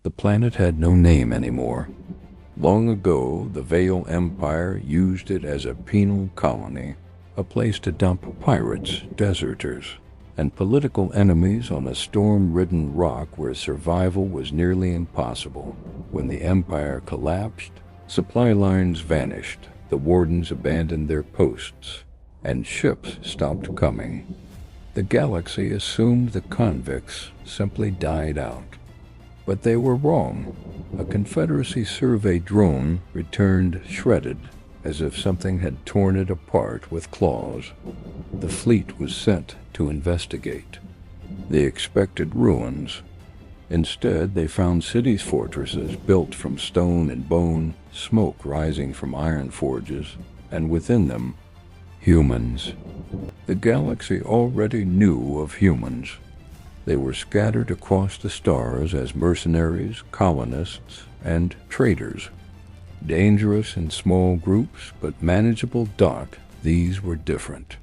The planet had no name anymore. Long ago, the Vale Empire used it as a penal colony, a place to dump pirates, deserters, and political enemies on a storm-ridden rock where survival was nearly impossible. When the Empire collapsed, supply lines vanished, the wardens abandoned their posts, and ships stopped coming. The galaxy assumed the convicts simply died out. But they were wrong. A Confederacy survey drone returned shredded, as if something had torn it apart with claws. The fleet was sent to investigate. They expected ruins. Instead, they found cities' fortresses built from stone and bone, smoke rising from iron forges, and within them, humans. The galaxy already knew of humans. They were scattered across the stars as mercenaries, colonists, and traders. Dangerous in small groups, but manageable. These were different.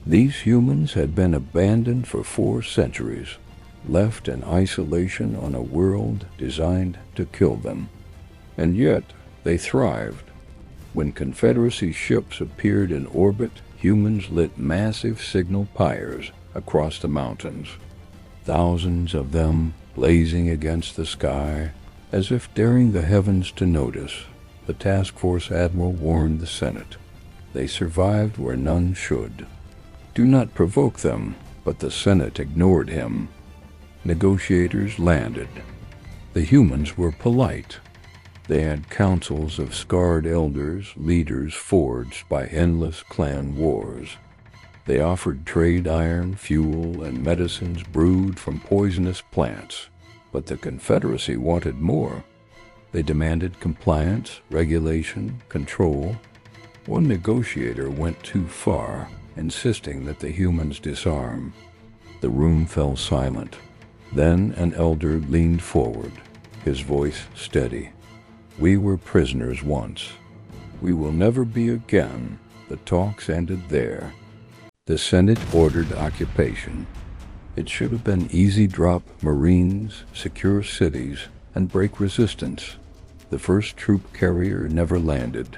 These humans had been abandoned for 4 centuries, left in isolation on a world designed to kill them. And yet, they thrived. When Confederacy ships appeared in orbit, humans lit massive signal pyres across the mountains. Thousands of them blazing against the sky, as if daring the heavens to notice. The task force admiral warned the Senate. They survived where none should. Do not provoke them, but the Senate ignored him. Negotiators landed. The humans were polite. They had councils of scarred elders, leaders forged by endless clan wars. They offered trade iron, fuel, and medicines brewed from poisonous plants. But the Confederacy wanted more. They demanded compliance, regulation, control. One negotiator went too far, insisting that the humans disarm. The room fell silent. Then an elder leaned forward, his voice steady. "We were prisoners once. We will never be again." The talks ended there. The Senate ordered occupation. It should have been easy drop Marines, secure cities, and break resistance. The first troop carrier never landed.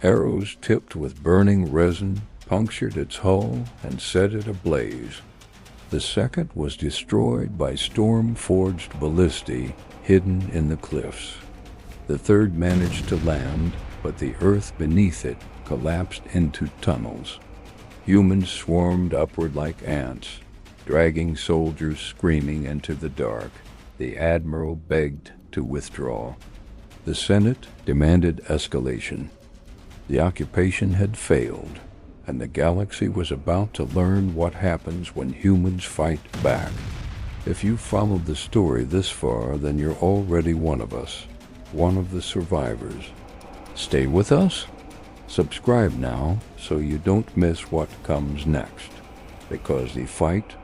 Arrows tipped with burning resin punctured its hull and set it ablaze. The second was destroyed by storm-forged ballistae hidden in the cliffs. The third managed to land, but the earth beneath it collapsed into tunnels. Humans swarmed upward like ants, dragging soldiers screaming into the dark. The admiral begged to withdraw. The Senate demanded escalation. The occupation had failed, and the galaxy was about to learn what happens when humans fight back. If you followed the story this far, then you're already one of us, one of the survivors. Stay with us? Subscribe now so you don't miss what comes next, because the fight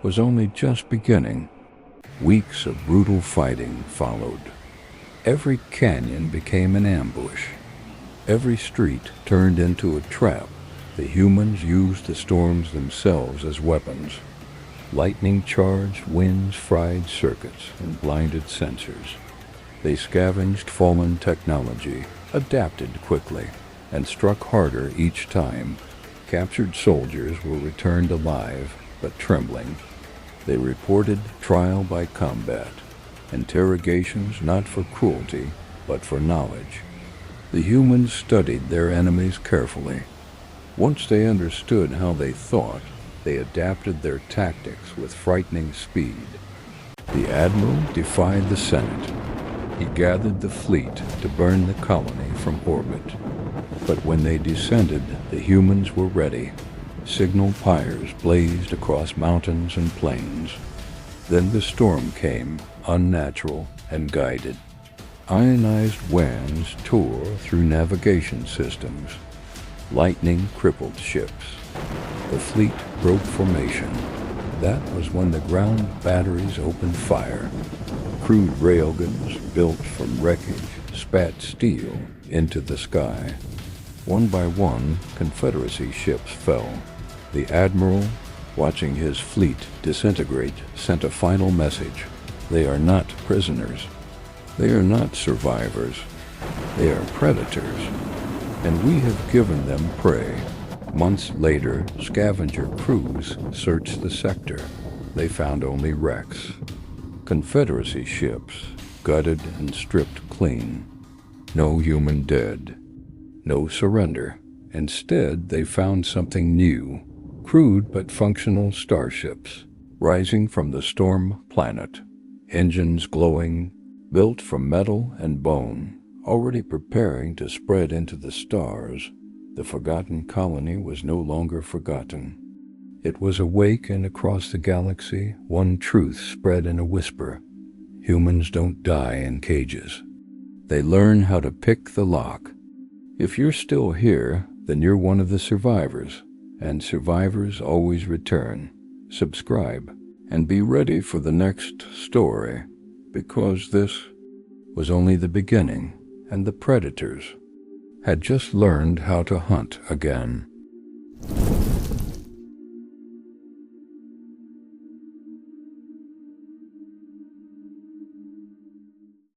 was only just beginning. Weeks of brutal fighting followed. Every canyon became an ambush. Every street turned into a trap. The humans used the storms themselves as weapons. Lightning-charged winds fried circuits and blinded sensors. They scavenged fallen technology, adapted quickly, and struck harder each time. Captured soldiers were returned alive, but trembling. They reported trial by combat, interrogations not for cruelty, but for knowledge. The humans studied their enemies carefully. Once they understood how they thought, they adapted their tactics with frightening speed. The admiral defied the Senate. He gathered the fleet to burn the colony from orbit. But when they descended, the humans were ready. Signal pyres blazed across mountains and plains. Then the storm came, unnatural and guided. Ionized winds tore through navigation systems. Lightning crippled ships. The fleet broke formation. That was when the ground batteries opened fire. Crude railguns built from wreckage spat steel into the sky. One by one, Confederacy ships fell. The admiral, watching his fleet disintegrate, sent a final message. They are not prisoners. They are not survivors. They are predators, and we have given them prey. Months later, scavenger crews searched the sector. They found only wrecks. Confederacy ships, gutted and stripped clean. No human dead. No surrender. Instead, they found something new. Crude but functional starships, rising from the storm planet. Engines glowing, built from metal and bone, already preparing to spread into the stars. The forgotten colony was no longer forgotten. It was awake, and across the galaxy, one truth spread in a whisper. Humans don't die in cages. They learn how to pick the lock. If you're still here, then you're one of the survivors, and survivors always return. Subscribe, and be ready for the next story, because this was only the beginning, and the predators had just learned how to hunt again.